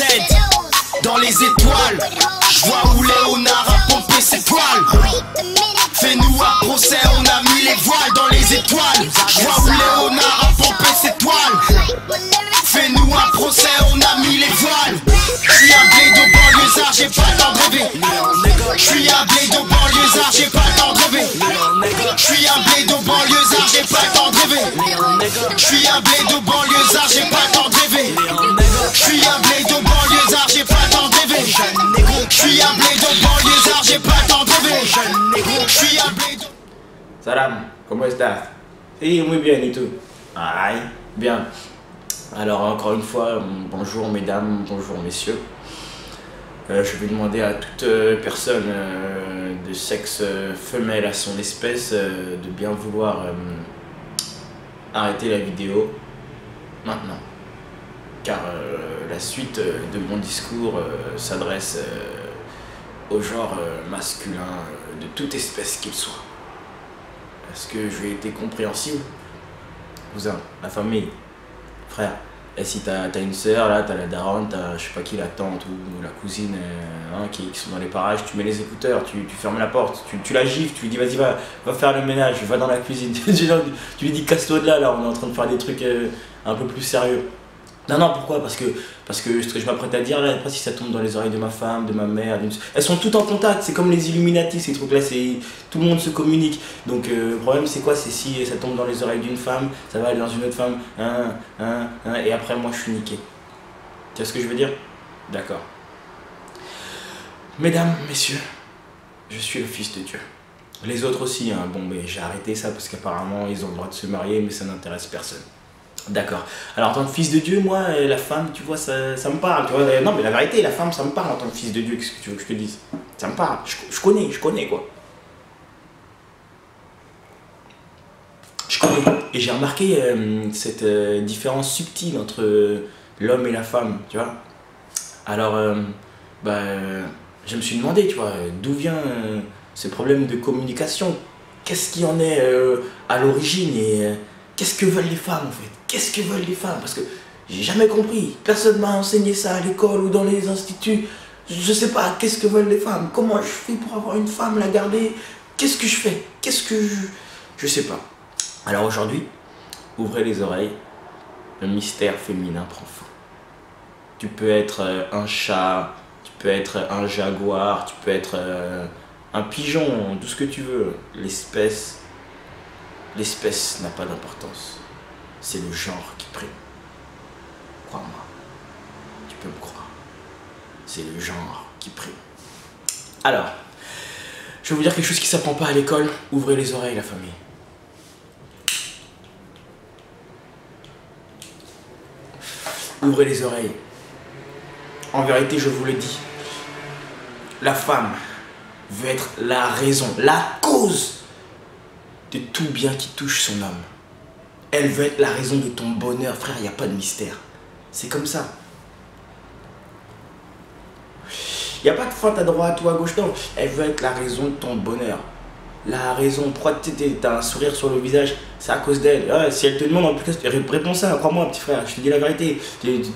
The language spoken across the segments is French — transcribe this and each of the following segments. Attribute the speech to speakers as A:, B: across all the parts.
A: Z dans les étoiles. Je vois où Léonard a pompé ses toiles. Fais-nous un procès, on a mis les voiles dans les étoiles. Je vois où Léonard a pompé ses toiles. Fais-nous un procès, on a mis les voiles. J'suis un blédo banlieusard, j'ai pas le temps de rêver. J'suis un blédo banlieusard, j'ai pas le temps de rêver. J'suis un blédo banlieusard, j'ai pas le temps de rêver. J'suis un blédo banlieusard, j'ai pas le temps de rêver. J'suis un blédo banlieusard, j'ai pas le temps de rêver. J'suis un blédo banlieusard, j'ai pas le temps de rêver. J'suis un blédo.
B: Salam, ¿cómo estás? Sí, muy bien, ¿y tú? Ay, bien. Alors encore une fois, bonjour mesdames, bonjour messieurs. Je vais demander à toute personne de sexe femelle à son espèce de bien vouloir arrêter la vidéo maintenant. Car la suite de mon discours s'adresse au genre masculin de toute espèce qu'il soit. Est-ce que j'ai été compréhensible? Cousin, la famille, frère, et si t'as une sœur, là, t'as la daronne, t'as je sais pas qui, la tante ou la cousine qui sont dans les parages, tu mets les écouteurs, tu fermes la porte, tu la gifles, tu lui dis vas-y va faire le ménage, va dans la cuisine, tu lui dis casse-toi de là, on est en train de faire des trucs un peu plus sérieux. Non, pourquoi? Parce que ce que je m'apprête à dire là, après si ça tombe dans les oreilles de ma femme, de ma mère, elles sont toutes en contact, c'est comme les Illuminati, ces trucs là, tout le monde se communique. Donc le problème c'est quoi? C'est si ça tombe dans les oreilles d'une femme, ça va aller dans une autre femme, et après moi je suis niqué. Tu vois ce que je veux dire? D'accord. Mesdames, messieurs, je suis le fils de Dieu. Les autres aussi, hein. Bon mais j'ai arrêté ça parce qu'apparemment ils ont le droit de se marier mais ça n'intéresse personne. D'accord. Alors en tant que fils de Dieu, moi, la femme, tu vois, ça me parle. Tu vois, non mais la vérité, la femme, ça me parle en tant que fils de Dieu. Qu'est-ce que tu veux que je te dise? Ça me parle. Je connais quoi. Je connais. Et j'ai remarqué cette différence subtile entre l'homme et la femme, tu vois. Alors, je me suis demandé, tu vois, d'où vient ce problème de communication? Qu'est-ce qui en est à l'origine et qu'est-ce que veulent les femmes en fait? Qu'est-ce que veulent les femmes? Parce que j'ai jamais compris. Personne m'a enseigné ça à l'école ou dans les instituts. Je sais pas, qu'est-ce que veulent les femmes? Comment je fais pour avoir une femme, la garder? Qu'est-ce que je fais? Je sais pas. Alors aujourd'hui, ouvrez les oreilles. Le mystère féminin prend fin. Tu peux être un chat, tu peux être un jaguar, tu peux être un pigeon, tout ce que tu veux. L'espèce n'a pas d'importance. C'est le genre qui prime. Crois-moi. Tu peux me croire. C'est le genre qui prime. Alors, je vais vous dire quelque chose qui ne s'apprend pas à l'école. Ouvrez les oreilles, la famille. Ouvrez les oreilles. En vérité, je vous le dis. La femme veut être la raison, la cause de tout bien qui touche son âme. Elle veut être la raison de ton bonheur, frère, il n'y a pas de mystère. C'est comme ça. Il n'y a pas de feinte à droite ou à gauche, non. Elle veut être la raison de ton bonheur. La raison, pourquoi tu as un sourire sur le visage, c'est à cause d'elle. Ouais, si elle te demande en plus, réponds ça, crois-moi, petit frère, je te dis la vérité.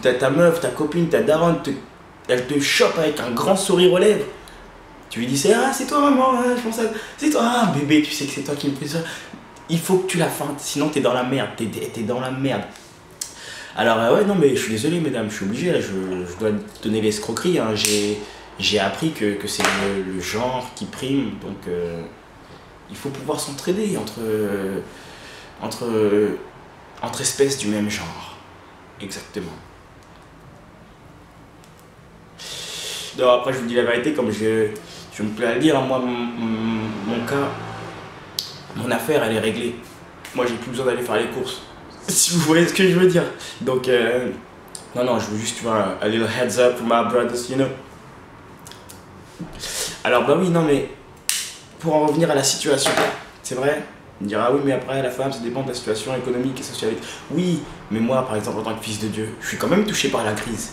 B: Ta meuf, ta copine, ta daronne, elle te chope avec un grand sourire aux lèvres. Tu lui dis, c'est toi maman, je pense c'est toi, bébé, tu sais que c'est toi qui me fais ça. Il faut que tu la feintes, sinon t'es dans la merde, t'es dans la merde. Alors ouais, non mais je suis désolé mesdames, je suis obligé, là, je dois donner l'escroquerie, hein. J'ai appris que c'est le genre qui prime, donc il faut pouvoir s'entraider entre espèces du même genre. Exactement. Donc après je vous dis la vérité, comme je me plais à le dire, moi mon cas, mon affaire elle est réglée. Moi j'ai plus besoin d'aller faire les courses. Si vous voyez ce que je veux dire. Donc non, je veux juste, tu vois, a little heads up for my brothers, you know. Alors bah oui, non mais pour en revenir à la situation, c'est vrai, on dira oui mais après la femme ça dépend de la situation économique et sociale. Oui, mais moi par exemple en tant que fils de Dieu, je suis quand même touché par la crise.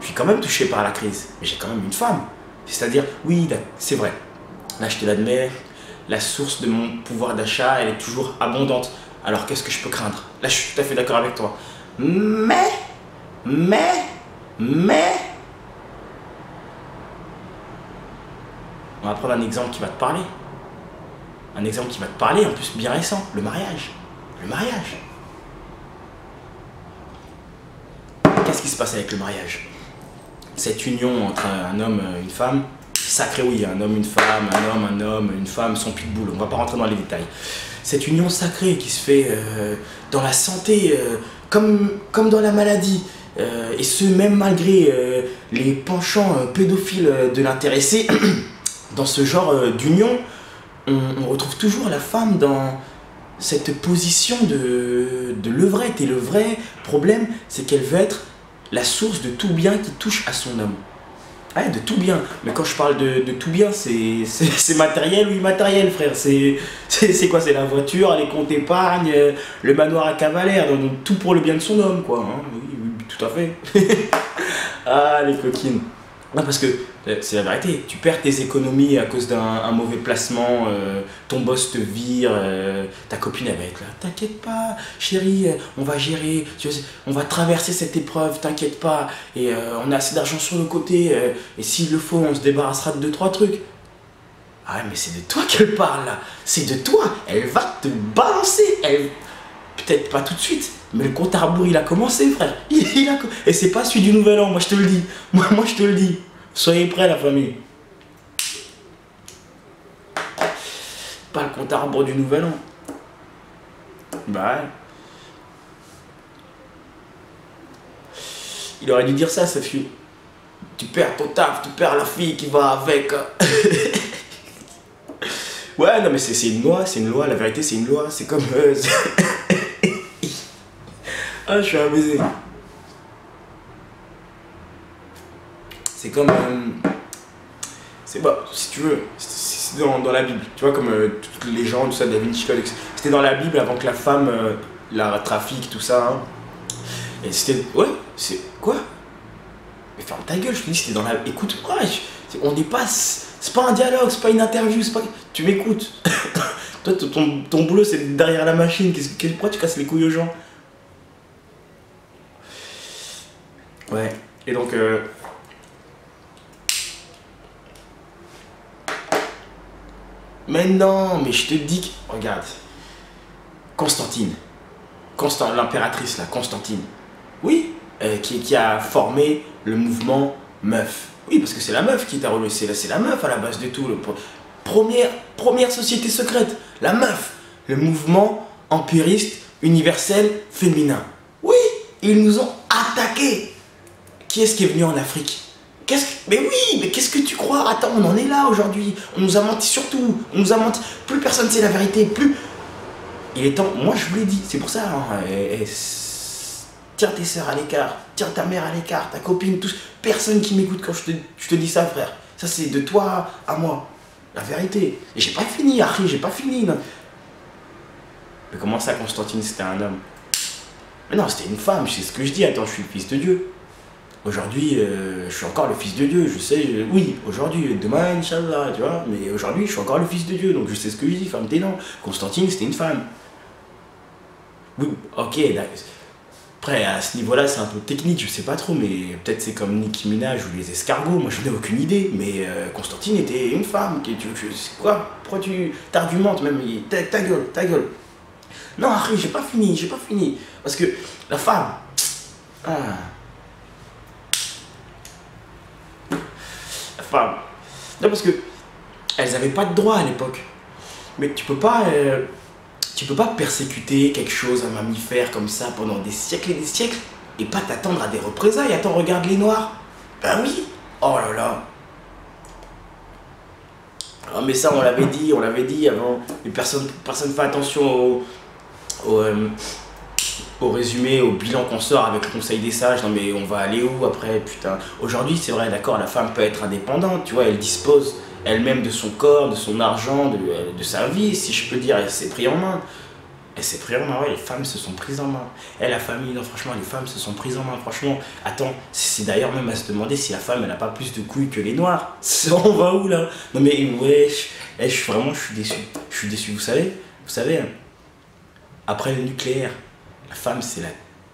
B: Mais j'ai quand même une femme. C'est-à-dire, oui, c'est vrai. Là, je te l'admets, la source de mon pouvoir d'achat, elle est toujours abondante. Alors, qu'est-ce que je peux craindre? Là, je suis tout à fait d'accord avec toi. Mais, va prendre un exemple qui va te parler. Un exemple qui va te parler, en plus bien récent, le mariage. Le mariage. Qu'est-ce qui se passe avec le mariage? Cette union entre un homme et une femme, sacré oui, un homme, une femme, un homme, une femme, son pitbull, on va pas rentrer dans les détails. Cette union sacrée qui se fait dans la santé, comme dans la maladie, et ce même malgré les penchants pédophiles de l'intéressé, dans ce genre d'union, on retrouve toujours la femme dans cette position de levrette. Et le vrai problème, c'est qu'elle veut être la source de tout bien qui touche à son homme. Ouais, de tout bien. Mais quand je parle de tout bien, c'est matériel ou immatériel, frère. C'est quoi? C'est la voiture, les comptes épargne, le manoir à Cavalère, donc tout pour le bien de son homme, quoi. Hein. Oui, oui, tout à fait. Ah, les coquines. Non, parce que c'est la vérité, tu perds tes économies à cause d'un mauvais placement, ton boss te vire, ta copine elle va être là, t'inquiète pas chérie, on va gérer, on va traverser cette épreuve, t'inquiète pas, et on a assez d'argent sur le côté, et s'il le faut on se débarrassera de 2-3 trucs. Ah ouais, mais c'est de toi qu'elle parle là, c'est de toi, elle va te balancer, peut-être pas tout de suite, mais le compte à rebours il a commencé, frère. Et c'est pas celui du nouvel an, moi je te le dis. Moi je te le dis. Soyez prêts la famille. Pas le compte à rebours du nouvel an. Bah ouais. Il aurait dû dire ça, ce fille. Tu perds ton taf, tu perds la fille qui va avec. Ouais, non mais c'est une loi, la vérité c'est une loi, c'est comme... Ah, je suis un baiser. C'est comme... c'est bah, si tu veux, c'est dans la Bible. Tu vois, comme toutes les gens, tout ça, Da Vinci Code, c'était dans la Bible avant que la femme la trafique, tout ça. Hein. Et c'était... Ouais, c'est... Quoi? Mais ferme ta gueule, je te dis, c'était dans la... Écoute-moi, on n'est pas... C'est pas un dialogue, c'est pas une interview, c'est pas... Tu m'écoutes. Toi, ton boulot, c'est derrière la machine. Pourquoi tu casses les couilles aux gens? Ouais, et donc... Mais non, mais je te dis que... Regarde. Constantine. L'impératrice, là, Constantine. Oui, qui a formé le mouvement meuf. Oui, parce que c'est la meuf qui t'a relevé. C'est la meuf à la base de tout. Première société secrète. La meuf. Le mouvement empiriste, universel, féminin. Oui, ils nous ont attaqués. Qui est-ce qui est venu en Afrique? Mais oui, mais qu'est-ce que tu crois? Attends, on en est là aujourd'hui. On nous a menti surtout. On nous a menti. Plus personne sait la vérité. Plus... Il est temps... Moi, je vous l'ai dit. C'est pour ça. Hein, tire tes sœurs à l'écart. Tire ta mère à l'écart. Ta copine, tous. Personne qui m'écoute quand je te dis ça, frère. Ça, c'est de toi à moi. La vérité. Et j'ai pas fini, Harry. J'ai pas fini. Non. Mais comment ça, Constantine, c'était un homme? Mais non, c'était une femme. C'est ce que je dis. Attends, je suis le fils de Dieu. Aujourd'hui, je suis encore le fils de Dieu, je sais, oui, aujourd'hui, demain, Inch'Allah, tu vois, mais aujourd'hui, je suis encore le fils de Dieu, donc je sais ce que je dis, ferme tes dents. Constantine, c'était une femme. Oui, ok, après, à ce niveau-là, c'est un peu technique, je sais pas trop, mais peut-être c'est comme Nicki Minaj ou les escargots, moi je n'ai aucune idée, mais Constantine était une femme, quoi? Pourquoi tu t'argumentes même? Ta gueule, ta gueule. Non, Harry, j'ai pas fini, parce que la femme, femme. Non, parce que elles n'avaient pas de droit à l'époque. Mais tu peux pas persécuter quelque chose, un mammifère comme ça pendant des siècles et des siècles et pas t'attendre à des représailles. Attends, regarde les Noirs. Ben oui. Oh là là. Ah, mais ça, on l'avait dit avant. Mais personne fait attention au résumé, au bilan qu'on sort avec le Conseil des sages. Non mais on va aller où après, putain? Aujourd'hui, c'est vrai, d'accord, la femme peut être indépendante, tu vois, elle dispose elle-même de son corps, de son argent, de sa vie, si je peux dire, elle s'est prise en main. Elle s'est prise en main, ouais, les femmes se sont prises en main. Et la famille, non, franchement, les femmes se sont prises en main, franchement. Attends, c'est d'ailleurs même à se demander si la femme, elle a pas plus de couilles que les noirs. On va où, là? Non mais, ouais, je suis déçu. Je suis déçu, vous savez, hein, après le nucléaire, la femme, c'est la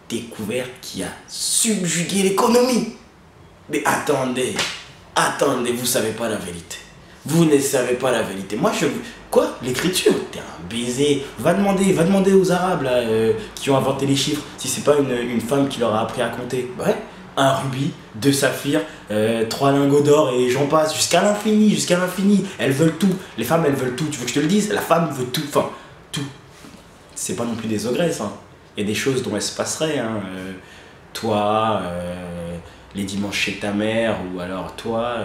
B: découverte qui a subjugué l'économie. Mais attendez, vous savez pas la vérité. Vous ne savez pas la vérité. Moi, je... Quoi? L'écriture? T'es un baiser. Va demander aux Arabes, là, qui ont inventé les chiffres, si c'est pas une femme qui leur a appris à compter. Ouais. Un rubis, 2 saphirs, 3 lingots d'or et j'en passe, jusqu'à l'infini, jusqu'à l'infini. Elles veulent tout. Les femmes, elles veulent tout. Tu veux que je te le dise? La femme veut tout. Enfin, tout. C'est pas non plus des ogresses, hein. Il y a des choses dont elles se passeraient, hein. Toi, les dimanches chez ta mère, ou alors toi...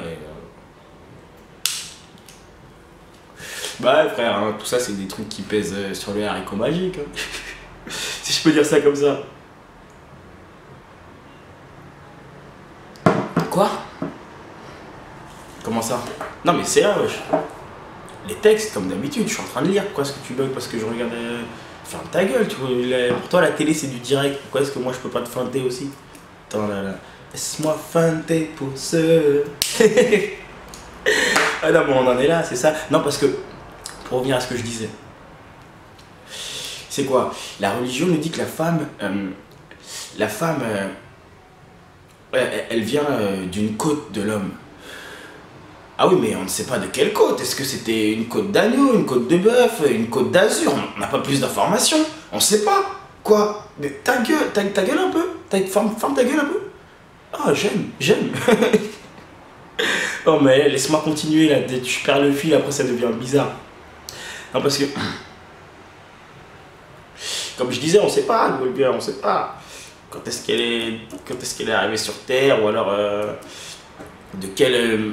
B: Bah frère, hein, tout ça c'est des trucs qui pèsent sur le haricot magique, hein. Si je peux dire ça comme ça. Quoi? Comment ça? Non mais c'est là, wesh. Les textes, comme d'habitude, je suis en train de lire. Pourquoi est-ce que tu bugs? Parce que je regarde... Ferme ta gueule, tu vois. Pour toi la télé c'est du direct. Pourquoi est-ce que moi je peux pas te feinter aussi? Attends là là. Laisse-moi feinter pour ce... Ah non mais on en est là, c'est ça. Non parce que... Pour revenir à ce que je disais. C'est quoi? La religion nous dit que la femme... elle vient d'une côte de l'homme. Ah oui, mais on ne sait pas de quelle côte. Est-ce que c'était une côte d'agneau, une côte de bœuf, une côte d'azur? On n'a pas plus d'informations. On ne sait pas. Quoi? Mais ta gueule un peu. Ferme ta gueule un peu. Ah, j'aime. Oh mais laisse-moi continuer là. Tu perds le fil, après ça devient bizarre. Non parce que... Comme je disais, on ne sait pas, on ne sait pas. Quand est-ce qu'elle est arrivée sur Terre, ou alors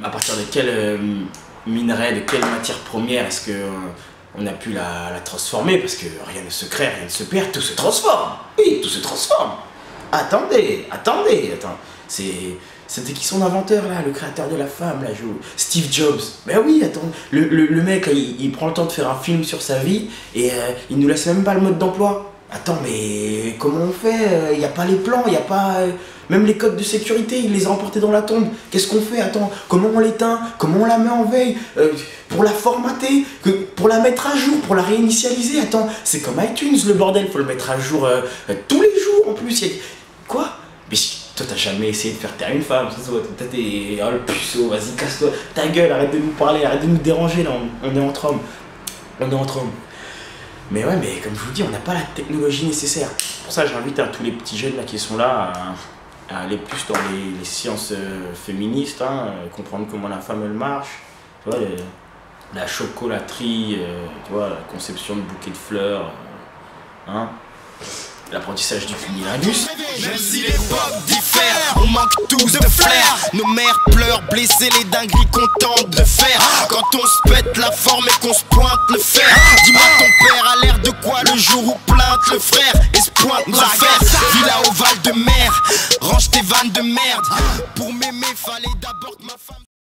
B: à partir de quel minerai, de quelle matière première est-ce qu'on a pu la transformer, parce que rien ne se crée, rien ne se perd, tout se transforme. Oui, tout se transforme. Attends. C'était qui son inventeur là, le créateur de la femme là, Steve Jobs. Ben oui, attends, le mec là, il prend le temps de faire un film sur sa vie et il nous laisse même pas le mode d'emploi. Attends, mais comment on fait? Il n'y a pas les plans, il n'y a pas... Même les codes de sécurité, il les a emportés dans la tombe. Qu'est-ce qu'on fait? Attends, comment on l'éteint? Comment on la met en veille? Pour la formater, pour la mettre à jour, pour la réinitialiser? Attends, c'est comme iTunes le bordel, faut le mettre à jour tous les jours en plus. Quoi? Mais toi t'as jamais essayé de faire taire une femme, c'est ça? Toi t'es... Oh le puceau, vas-y casse-toi. Ta gueule, arrête de nous parler, arrête de nous déranger là, on est entre hommes. Mais ouais, mais comme je vous dis, on n'a pas la technologie nécessaire. Pour ça, j'invite tous les petits jeunes là qui sont là à aller plus dans les sciences féministes, hein, comprendre comment la femme elle marche, tu vois, la chocolaterie, tu vois, la conception de bouquets de fleurs, hein, l'apprentissage du cunnilingus.
A: Même si l'époque diffère, on manque tous de flair. Nos mères pleurent, blessées, les dingueries qu'on tente de faire. Quand on se pète la forme et qu'on se pointe le fer. Dis-moi ton père a l'air de quoi le jour où plainte le frère et se pointe l'affaire. Villa au Val de Mer, range tes vannes de merde. Pour m'aimer fallait